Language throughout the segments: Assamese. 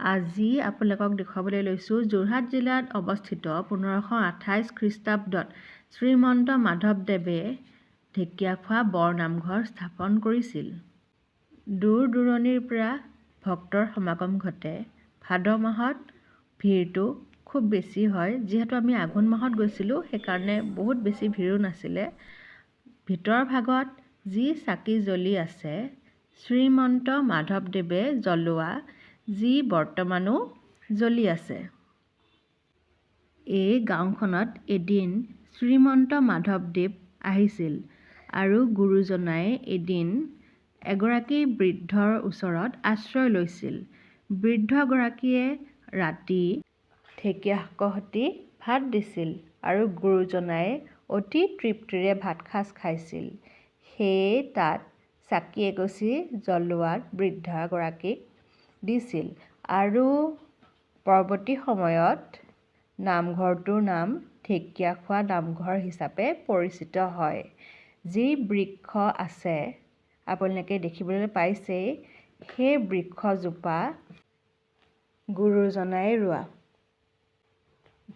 আজি আপোনালোকক দেখুৱাবলৈ লৈছোঁ যোৰহাট জিলাত অৱস্থিত 1528 খ্ৰীষ্টাব্দত শ্ৰীমন্ত মাধৱদেৱে ঢেকীয়াখোৱা বৰনামঘৰ স্থাপন কৰিছিল। দূৰ দূৰণিৰ পৰা ভক্তৰ সমাগম ঘটে। ভাদ মাহত ভিৰটো খুব বেছি হয়, যিহেতু আমি আঘোণ মাহত গৈছিলোঁ সেইকাৰণে বহুত বেছি ভিৰো নাছিলে। ভিতৰ ভাগত যি চাকি জ্বলি আছে শ্ৰীমন্ত মাধৱদেৱে জ্বলোৱা, যি বৰ্তমানো জ্বলি আছে। এই গাঁওখনত এদিন শ্ৰীমন্ত মাধৱদেৱ আহিছিল আৰু গুৰুজনাই এদিন এগৰাকী বৃদ্ধৰ ওচৰত আশ্ৰয় লৈছিল। বৃদ্ধগৰাকীয়ে ৰাতি ঢেকীয়া শাকৰ সৈতে ভাত দিছিল আৰু গুৰুজনাই অতি তৃপ্তিৰে ভাত সাজ খাইছিল। সেয়ে তাত চাকি এগছি জ্বলোৱাত বৃদ্ধগৰাকীক দিছিল আৰু পৰৱৰ্তী সময়ত নামঘৰটোৰ নাম ঢেকীয়াখোৱা নামঘৰ হিচাপে পৰিচিত হয়। যি বৃক্ষ আছে আপোনালোকে দেখিবলৈ পাইছেই, সেই বৃক্ষজোপা গুৰুজনাই ৰোৱা।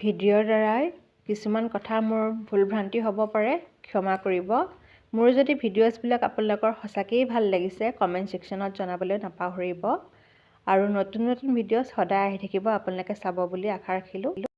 ভিডিঅ'ৰ দ্বাৰাই কিছুমান কথা মোৰ ভুল ভ্ৰান্তি হ'ব পাৰে, ক্ষমা কৰিব। মোৰ যদি ভিডিঅ'ছবিলাক আপোনালোকৰ সঁচাকৈয়ে ভাল লাগিছে কমেণ্ট ছেকশ্যনত জনাবলৈ নাপাহৰিব আৰু নতুন নতুন ভিডিঅ' সদায় আহি থাকিব, আপোনালোকে চাব বুলি আশা ৰাখিলোঁ।